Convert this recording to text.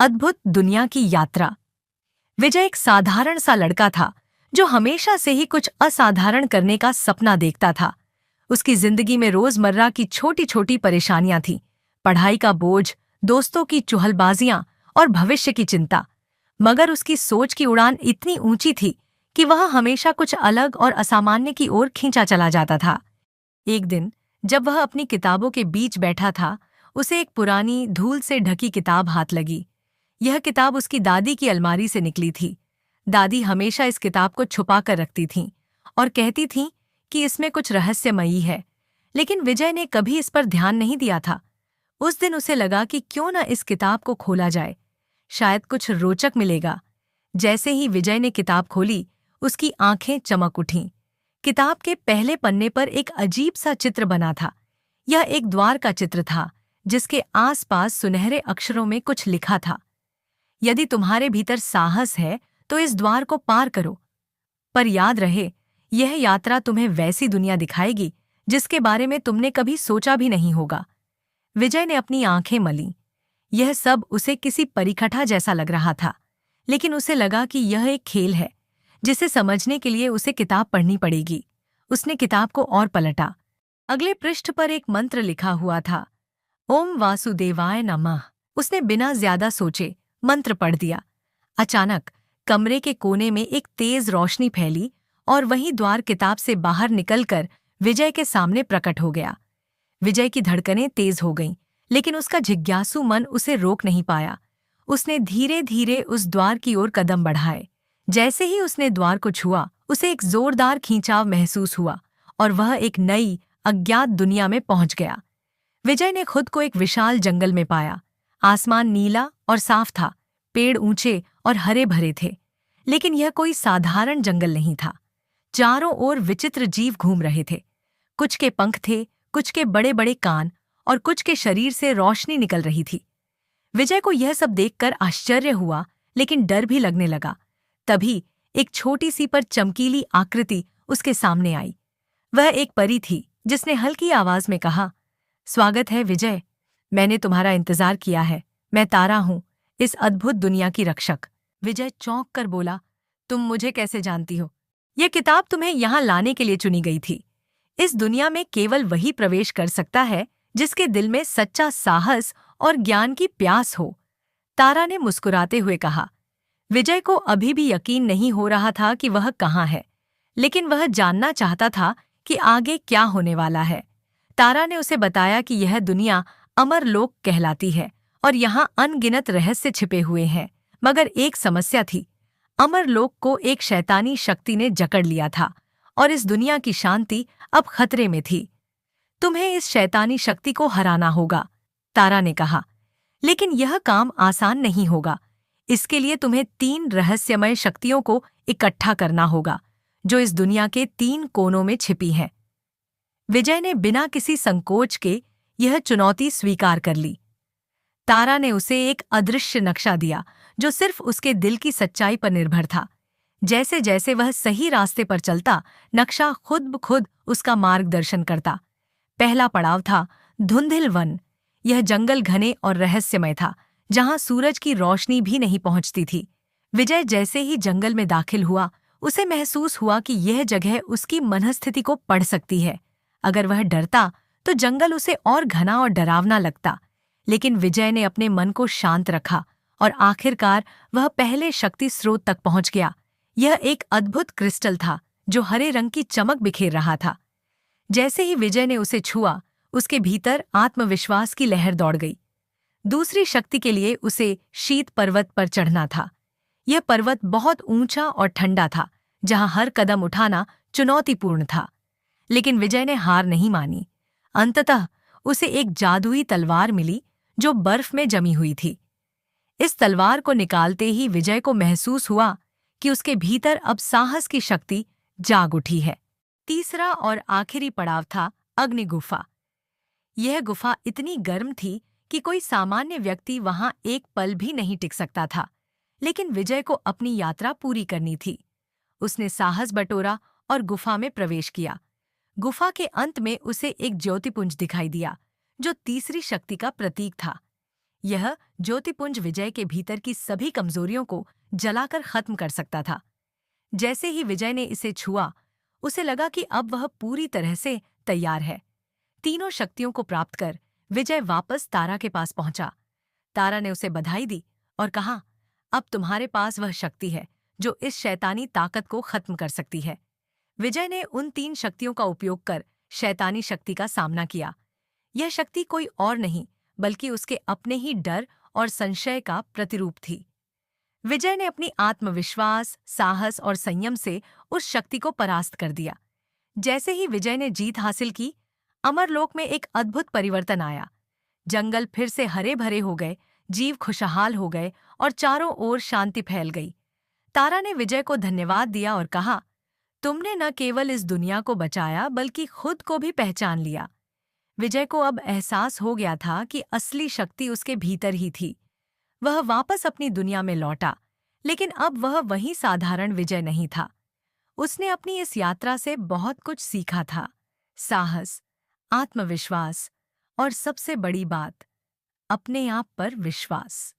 अद्भुत दुनिया की यात्रा। विजय एक साधारण सा लड़का था जो हमेशा से ही कुछ असाधारण करने का सपना देखता था। उसकी जिंदगी में रोजमर्रा की छोटी छोटी परेशानियां थीं, पढ़ाई का बोझ, दोस्तों की चुहलबाजियां और भविष्य की चिंता। मगर उसकी सोच की उड़ान इतनी ऊंची थी कि वह हमेशा कुछ अलग और असामान्य की ओर खींचा चला जाता था। एक दिन जब वह अपनी किताबों के बीच बैठा था, उसे एक पुरानी धूल से ढकी किताब हाथ लगी। यह किताब उसकी दादी की अलमारी से निकली थी। दादी हमेशा इस किताब को छुपा कर रखती थीं और कहती थीं कि इसमें कुछ रहस्यमयी है। लेकिन विजय ने कभी इस पर ध्यान नहीं दिया था। उस दिन उसे लगा कि क्यों न इस किताब को खोला जाए, शायद कुछ रोचक मिलेगा। जैसे ही विजय ने किताब खोली, उसकी आंखें चमक उठीं। किताब के पहले पन्ने पर एक अजीब सा चित्र बना था। यह एक द्वार का चित्र था जिसके आसपास सुनहरे अक्षरों में कुछ लिखा था। यदि तुम्हारे भीतर साहस है तो इस द्वार को पार करो। पर याद रहे, यह यात्रा तुम्हें वैसी दुनिया दिखाएगी जिसके बारे में तुमने कभी सोचा भी नहीं होगा। विजय ने अपनी आंखें मलीं। यह सब उसे किसी परिकथा जैसा लग रहा था, लेकिन उसे लगा कि यह एक खेल है जिसे समझने के लिए उसे किताब पढ़नी पड़ेगी। उसने किताब को और पलटा। अगले पृष्ठ पर एक मंत्र लिखा हुआ था, ओम वासुदेवाय नमः। उसने बिना ज्यादा सोचे मंत्र पढ़ दिया। अचानक कमरे के कोने में एक तेज रोशनी फैली और वही द्वार किताब से बाहर निकलकर विजय के सामने प्रकट हो गया। विजय की धड़कनें तेज हो गईं, लेकिन उसका जिज्ञासु मन उसे रोक नहीं पाया। उसने धीरे धीरे उस द्वार की ओर कदम बढ़ाए। जैसे ही उसने द्वार को छुआ, उसे एक जोरदार खींचाव महसूस हुआ और वह एक नई अज्ञात दुनिया में पहुंच गया। विजय ने खुद को एक विशाल जंगल में पाया। आसमान नीला और साफ था, पेड़ ऊंचे और हरे भरे थे। लेकिन यह कोई साधारण जंगल नहीं था। चारों ओर विचित्र जीव घूम रहे थे। कुछ के पंख थे, कुछ के बड़े बड़े कान और कुछ के शरीर से रोशनी निकल रही थी। विजय को यह सब देखकर आश्चर्य हुआ, लेकिन डर भी लगने लगा। तभी एक छोटी सी पर चमकीली आकृति उसके सामने आई। वह एक परी थी जिसने हल्की आवाज में कहा, स्वागत है विजय, मैंने तुम्हारा इंतजार किया है। मैं तारा हूं, इस अद्भुत दुनिया की रक्षक। विजय चौंक कर बोला, तुम मुझे कैसे जानती हो? यह किताब तुम्हें यहाँ लाने के लिए चुनी गई थी। इस दुनिया में केवल वही प्रवेश कर सकता है जिसके दिल में सच्चा साहस और ज्ञान की प्यास हो। तारा ने मुस्कुराते हुए कहा। विजय को अभी भी यकीन नहीं हो रहा था कि वह कहाँ है, लेकिन वह जानना चाहता था कि आगे क्या होने वाला है। तारा ने उसे बताया कि यह दुनिया अमरलोक कहलाती है और यहाँ अनगिनत रहस्य छिपे हुए हैं। मगर एक समस्या थी, अमरलोक को एक शैतानी शक्ति ने जकड़ लिया था और इस दुनिया की शांति अब खतरे में थी। तुम्हें इस शैतानी शक्ति को हराना होगा, तारा ने कहा। लेकिन यह काम आसान नहीं होगा। इसके लिए तुम्हें 3 रहस्यमय शक्तियों को इकट्ठा करना होगा जो इस दुनिया के 3 कोनों में छिपी हैं। विजय ने बिना किसी संकोच के यह चुनौती स्वीकार कर ली। तारा ने उसे एक अदृश्य नक्शा दिया जो सिर्फ उसके दिल की सच्चाई पर निर्भर था। जैसे जैसे वह सही रास्ते पर चलता, नक्शा खुद ब खुद उसका मार्गदर्शन करता। पहला पड़ाव था धुंधिल वन। यह जंगल घने और रहस्यमय था, जहां सूरज की रोशनी भी नहीं पहुंचती थी। विजय जैसे ही जंगल में दाखिल हुआ, उसे महसूस हुआ कि यह जगह उसकी मनस्थिति को पढ़ सकती है। अगर वह डरता तो जंगल उसे और घना और डरावना लगता। लेकिन विजय ने अपने मन को शांत रखा और आखिरकार वह पहले शक्ति स्रोत तक पहुंच गया। यह एक अद्भुत क्रिस्टल था जो हरे रंग की चमक बिखेर रहा था। जैसे ही विजय ने उसे छुआ, उसके भीतर आत्मविश्वास की लहर दौड़ गई। दूसरी शक्ति के लिए उसे शीत पर्वत पर चढ़ना था। यह पर्वत बहुत ऊंचा और ठंडा था, जहां हर कदम उठाना चुनौतीपूर्ण था। लेकिन विजय ने हार नहीं मानी। अंततः उसे एक जादुई तलवार मिली जो बर्फ में जमी हुई थी। इस तलवार को निकालते ही विजय को महसूस हुआ कि उसके भीतर अब साहस की शक्ति जाग उठी है। तीसरा और आखिरी पड़ाव था अग्नि गुफा। यह गुफा इतनी गर्म थी कि कोई सामान्य व्यक्ति वहां एक पल भी नहीं टिक सकता था। लेकिन विजय को अपनी यात्रा पूरी करनी थी। उसने साहस बटोरा और गुफा में प्रवेश किया। गुफा के अंत में उसे एक ज्योतिपुंज दिखाई दिया जो तीसरी शक्ति का प्रतीक था। यह ज्योतिपुंज विजय के भीतर की सभी कमजोरियों को जलाकर खत्म कर सकता था। जैसे ही विजय ने इसे छुआ, उसे लगा कि अब वह पूरी तरह से तैयार है। तीनों शक्तियों को प्राप्त कर विजय वापस तारा के पास पहुंचा। तारा ने उसे बधाई दी और कहा, अब तुम्हारे पास वह शक्ति है जो इस शैतानी ताकत को खत्म कर सकती है। विजय ने उन 3 शक्तियों का उपयोग कर शैतानी शक्ति का सामना किया। यह शक्ति कोई और नहीं बल्कि उसके अपने ही डर और संशय का प्रतिरूप थी। विजय ने अपनी आत्मविश्वास, साहस और संयम से उस शक्ति को परास्त कर दिया। जैसे ही विजय ने जीत हासिल की, अमरलोक में एक अद्भुत परिवर्तन आया। जंगल फिर से हरे भरे हो गए, जीव खुशहाल हो गए और चारों ओर शांति फैल गई। तारा ने विजय को धन्यवाद दिया और कहा, तुमने न केवल इस दुनिया को बचाया बल्कि खुद को भी पहचान लिया। विजय को अब एहसास हो गया था कि असली शक्ति उसके भीतर ही थी। वह वापस अपनी दुनिया में लौटा, लेकिन अब वह वही साधारण विजय नहीं था। उसने अपनी इस यात्रा से बहुत कुछ सीखा था। साहस, आत्मविश्वास और सबसे बड़ी बात, अपने आप पर विश्वास।